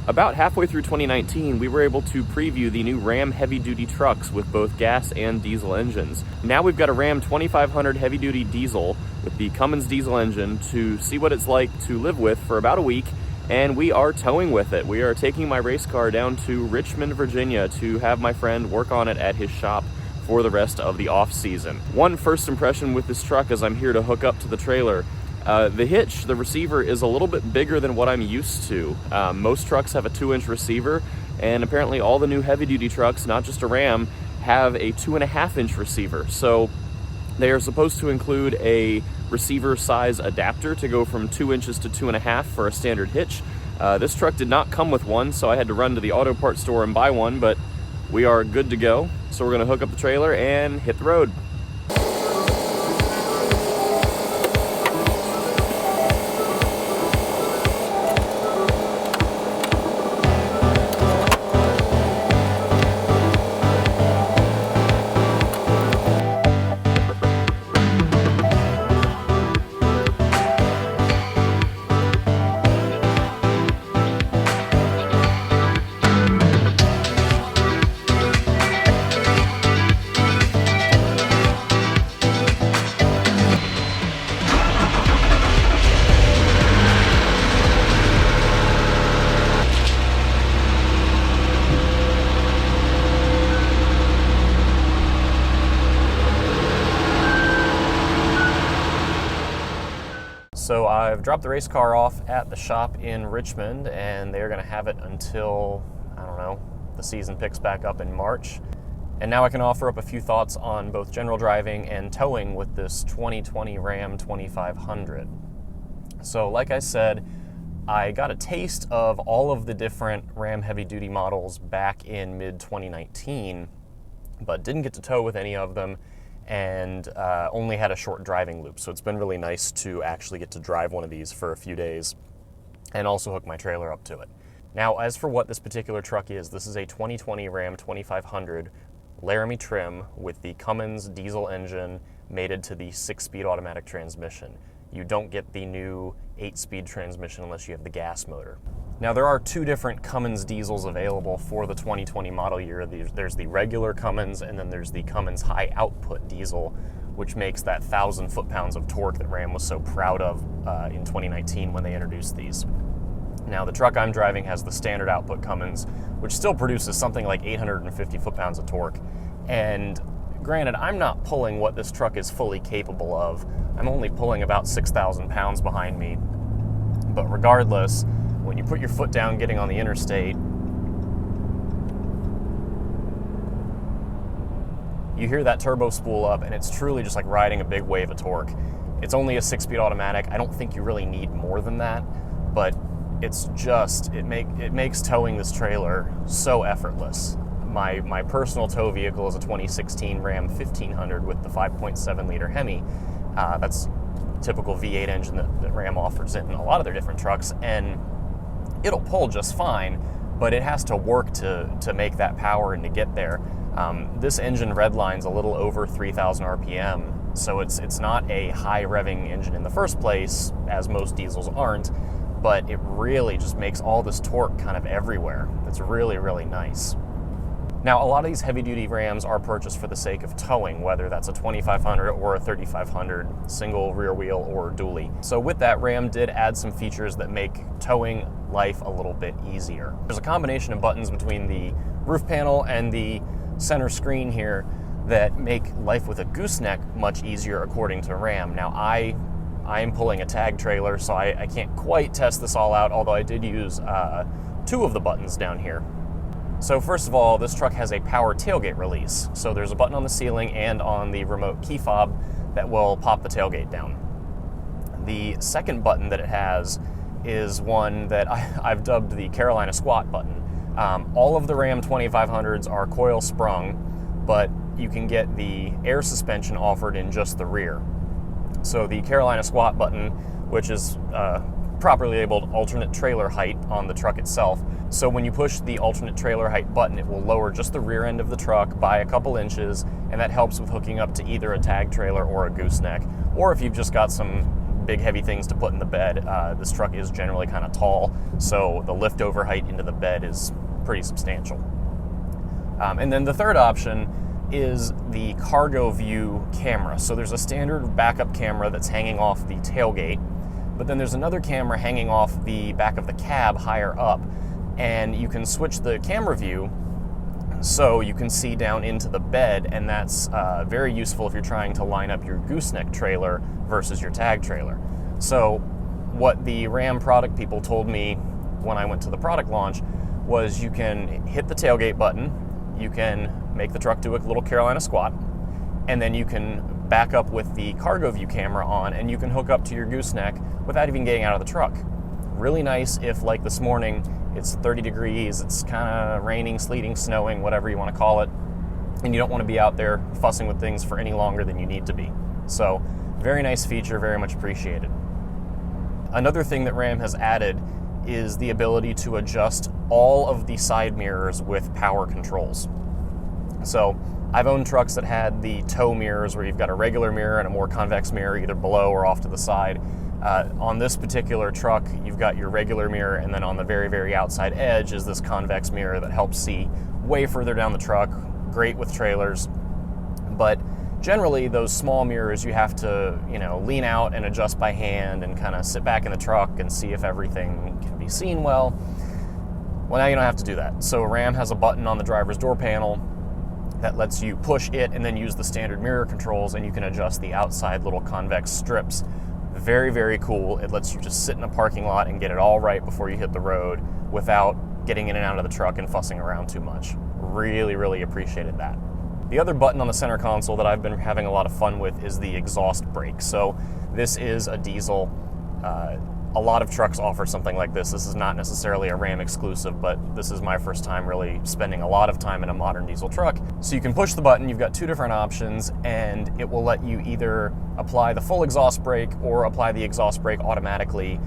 About halfway through 2019, we were able to preview the new Ram heavy-duty trucks with both gas and diesel engines. Now we've got a Ram 2500 heavy-duty diesel with the Cummins diesel engine to see what it's like to live with for about a week, and we are towing with it. We are taking my race car down to Richmond, Virginia to have my friend work on it at his shop for the rest of the off-season. One first impression with this truck as I'm here to hook up to the trailer. The hitch, the receiver, is a little bit bigger than what I'm used to. Most trucks have a 2-inch receiver, and apparently all the new heavy-duty trucks, not just a Ram, have a 2.5-inch receiver. So they are supposed to include a receiver size adapter to go from 2 inches to 2.5 for a standard hitch. This truck did not come with one, so I had to run to the auto parts store and buy one, but we are good to go. So we're gonna hook up the trailer and hit the road. So I've dropped the race car off at the shop in Richmond, and they're going to have it until, I don't know, the season picks back up in March. And now I can offer up a few thoughts on both general driving and towing with this 2020 Ram 2500. So like I said, I got a taste of all of the different Ram heavy-duty models back in mid-2019, but didn't get to tow with any of them, and only had a short driving loop. So it's been really nice to actually get to drive one of these for a few days and also hook my trailer up to it. Now, as for what this particular truck is, this is a 2020 Ram 2500 Laramie trim with the Cummins diesel engine mated to the 6-speed automatic transmission. You don't get the new 8-speed transmission unless you have the gas motor. Now, there are 2 different Cummins diesels available for the 2020 model year. There's the regular Cummins, and then there's the Cummins high output diesel, which makes that 1,000 foot-pounds of torque that Ram was so proud of in 2019 when they introduced these. Now, the truck I'm driving has the standard output Cummins, which still produces something like 850 foot-pounds of torque. And granted, I'm not pulling what this truck is fully capable of. I'm only pulling about 6,000 pounds behind me. But regardless, when you put your foot down getting on the interstate, you hear that turbo spool up, and it's truly just like riding a big wave of torque. It's only a 6-speed automatic. I don't think you really need more than that, but it's just, it makes towing this trailer so effortless. My personal tow vehicle is a 2016 Ram 1500 with the 5.7 liter Hemi. That's typical V8 engine that Ram offers in a lot of their different trucks, and it'll pull just fine, but it has to work to make that power and to get there. This engine redlines a little over 3,000 RPM, so it's not a high revving engine in the first place, as most diesels aren't, but it really just makes all this torque kind of everywhere. It's really, really nice. Now, a lot of these heavy-duty Rams are purchased for the sake of towing, whether that's a 2500 or a 3500, single, rear wheel, or dually. So with that, Ram did add some features that make towing life a little bit easier. There's a combination of buttons between the roof panel and the center screen here that make life with a gooseneck much easier, according to Ram. Now, I am pulling a tag trailer, so I can't quite test this all out, although I did use 2 of the buttons down here. So first of all, this truck has a power tailgate release. So there's a button on the ceiling and on the remote key fob that will pop the tailgate down. The second button that it has is one that I've dubbed the Carolina squat button. All of the Ram 2500s are coil sprung, but you can get the air suspension offered in just the rear. So the Carolina squat button, which is properly labeled alternate trailer height on the truck itself. So when you push the alternate trailer height button, it will lower just the rear end of the truck by a couple inches, and that helps with hooking up to either a tag trailer or a gooseneck. Or if you've just got some big heavy things to put in the bed. This truck is generally kind of tall, so the lift over height into the bed is pretty substantial. And then the third option is the cargo view camera. So there's a standard backup camera that's hanging off the tailgate, but then there's another camera hanging off the back of the cab higher up, and you can switch the camera view so you can see down into the bed, and that's very useful if you're trying to line up your gooseneck trailer versus your tag trailer. So what the Ram product people told me when I went to the product launch was you can hit the tailgate button, you can make the truck do a little Carolina squat, and then you can back up with the cargo view camera on, and you can hook up to your gooseneck without even getting out of the truck. Really nice if, like this morning, it's 30 degrees, it's kind of raining, sleeting, snowing, whatever you want to call it, and you don't want to be out there fussing with things for any longer than you need to be. So, very nice feature, very much appreciated. Another thing that Ram has added is the ability to adjust all of the side mirrors with power controls. So I've owned trucks that had the tow mirrors where you've got a regular mirror and a more convex mirror either below or off to the side. On this particular truck, you've got your regular mirror, and then on the very, very outside edge is this convex mirror that helps see way further down the truck. Great with trailers. But generally, those small mirrors you have to, lean out and adjust by hand and kind of sit back in the truck and see if everything can be seen well. Well, now you don't have to do that. So Ram has a button on the driver's door panel that lets you push it and then use the standard mirror controls, and you can adjust the outside little convex strips. Very, very cool. It lets you just sit in a parking lot and get it all right before you hit the road without getting in and out of the truck and fussing around too much. Really, really appreciated that. The other button on the center console that I've been having a lot of fun with is the exhaust brake. So this is a diesel. A lot of trucks offer something like this. This is not necessarily a Ram exclusive, but this is my first time really spending a lot of time in a modern diesel truck. So you can push the button, you've got two different options, and it will let you either apply the full exhaust brake or apply the exhaust brake automatically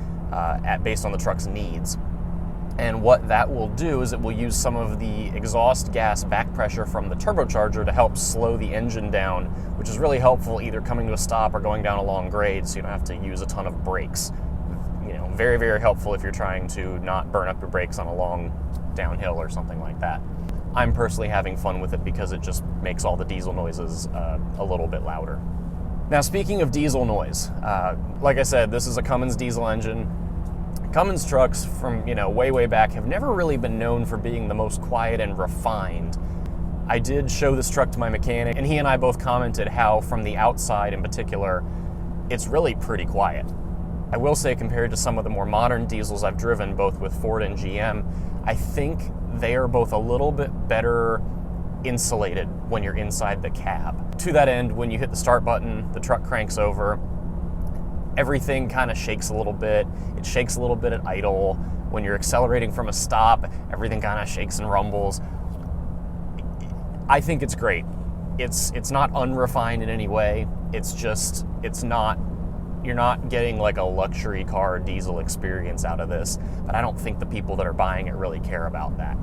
based on the truck's needs. And what that will do is it will use some of the exhaust gas back pressure from the turbocharger to help slow the engine down, which is really helpful either coming to a stop or going down a long grade so you don't have to use a ton of brakes. Very, very helpful if you're trying to not burn up your brakes on a long downhill or something like that. I'm personally having fun with it because it just makes all the diesel noises a little bit louder. Now, speaking of diesel noise, like I said, this is a Cummins diesel engine. Cummins trucks from way, way back have never really been known for being the most quiet and refined. I did show this truck to my mechanic, and he and I both commented how, from the outside in particular, it's really pretty quiet. I will say, compared to some of the more modern diesels I've driven, both with Ford and GM, I think they are both a little bit better insulated when you're inside the cab. To that end, when you hit the start button, the truck cranks over, everything kind of shakes a little bit. It shakes a little bit at idle. When you're accelerating from a stop, everything kind of shakes and rumbles. I think it's great. It's not unrefined in any way. You're not getting like a luxury car diesel experience out of this, but I don't think the people that are buying it really care about that.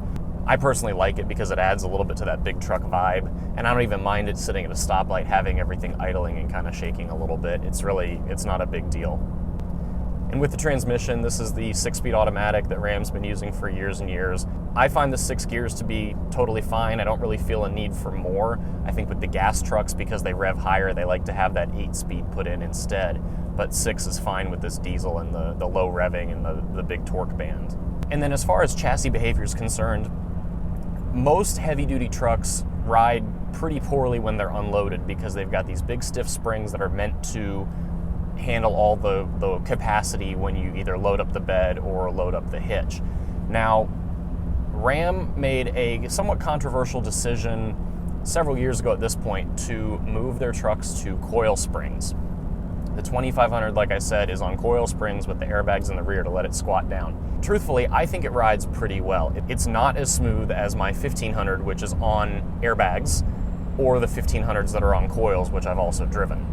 I personally like it because it adds a little bit to that big truck vibe, and I don't even mind it sitting at a stoplight having everything idling and kind of shaking a little bit. It's not a big deal. And with the transmission, this is the 6-speed automatic that Ram's been using for years and years. I find the 6 gears to be totally fine. I don't really feel a need for more. I think with the gas trucks, because they rev higher, they like to have that 8-speed put in instead. But 6 is fine with this diesel and the low revving and the big torque band. And then as far as chassis behavior is concerned, most heavy-duty trucks ride pretty poorly when they're unloaded because they've got these big stiff springs that are meant to handle all the capacity when you either load up the bed or load up the hitch. Now, Ram made a somewhat controversial decision several years ago at this point to move their trucks to coil springs. The 2500, like I said, is on coil springs with the airbags in the rear to let it squat down. Truthfully, I think it rides pretty well. It's not as smooth as my 1500, which is on airbags, or the 1500s that are on coils, which I've also driven.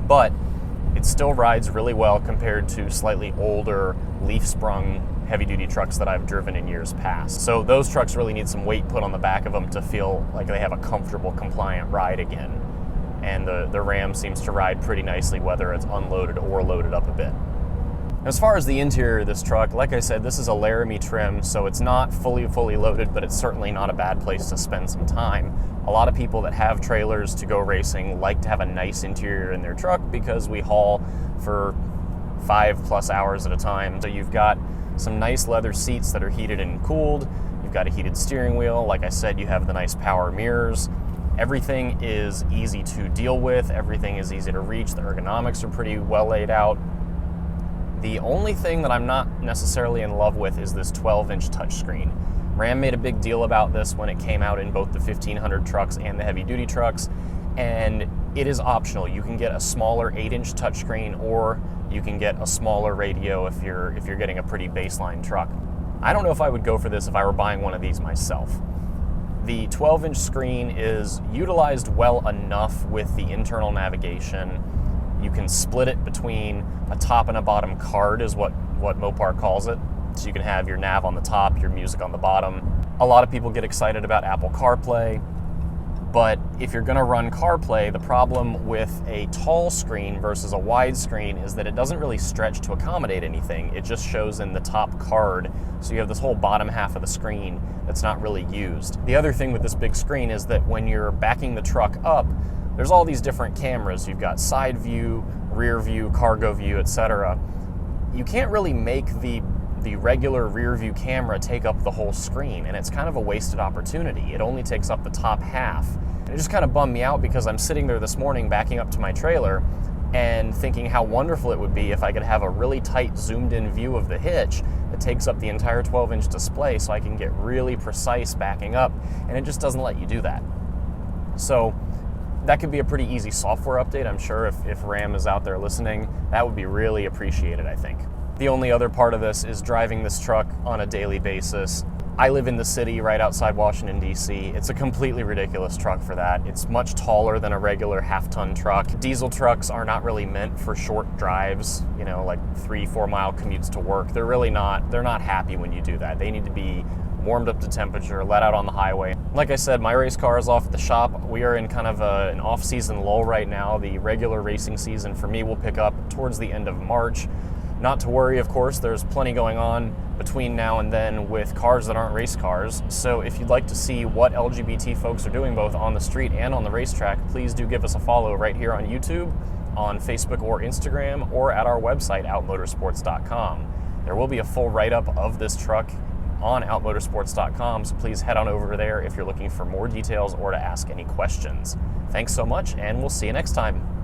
But it still rides really well compared to slightly older leaf-sprung heavy-duty trucks that I've driven in years past. So those trucks really need some weight put on the back of them to feel like they have a comfortable, compliant ride again. and the Ram seems to ride pretty nicely whether it's unloaded or loaded up a bit. As far as the interior of this truck, like I said, this is a Laramie trim, so it's not fully loaded, but it's certainly not a bad place to spend some time. A lot of people that have trailers to go racing like to have a nice interior in their truck because we haul for 5+ hours at a time. So you've got some nice leather seats that are heated and cooled. You've got a heated steering wheel. Like I said, you have the nice power mirrors. Everything is easy to deal with. Everything is easy to reach. The ergonomics are pretty well laid out. The only thing that I'm not necessarily in love with is this 12-inch touchscreen. Ram made a big deal about this when it came out in both the 1500 trucks and the heavy-duty trucks, and it is optional. You can get a smaller 8-inch touchscreen, or you can get a smaller radio if you're getting a pretty baseline truck. I don't know if I would go for this if I were buying one of these myself. The 12-inch screen is utilized well enough with the internal navigation. You can split it between a top and a bottom card is what Mopar calls it. So you can have your nav on the top, your music on the bottom. A lot of people get excited about Apple CarPlay, but if you're gonna run CarPlay, the problem with a tall screen versus a wide screen is that it doesn't really stretch to accommodate anything. It just shows in the top card, so you have this whole bottom half of the screen that's not really used. The other thing with this big screen is that when you're backing the truck up, there's all these different cameras. You've got side view, rear view, cargo view, etc. You can't really make the regular rear view camera take up the whole screen, and it's kind of a wasted opportunity. It only takes up the top half. And it just kind of bummed me out because I'm sitting there this morning backing up to my trailer and thinking how wonderful it would be if I could have a really tight zoomed in view of the hitch that takes up the entire 12-inch display so I can get really precise backing up, and it just doesn't let you do that. So that could be a pretty easy software update. I'm sure if Ram is out there listening, that would be really appreciated, I think. The only other part of this is driving this truck on a daily basis. I live in the city right outside Washington, D.C. It's a completely ridiculous truck for that. It's much taller than a regular half-ton truck. Diesel trucks are not really meant for short drives, you know, like 3-4 mile commutes to work. They're not happy when you do that. They need to be warmed up to temperature, let out on the highway. Like I said, my race car is off at the shop. We are in kind of an off-season lull right now. The regular racing season for me will pick up towards the end of March. Not to worry, of course, there's plenty going on between now and then with cars that aren't race cars. So if you'd like to see what LGBT folks are doing both on the street and on the racetrack, please do give us a follow right here on YouTube, on Facebook or Instagram, or at our website, outmotorsports.com. There will be a full write-up of this truck on outmotorsports.com, so please head on over there if you're looking for more details or to ask any questions. Thanks so much, and we'll see you next time.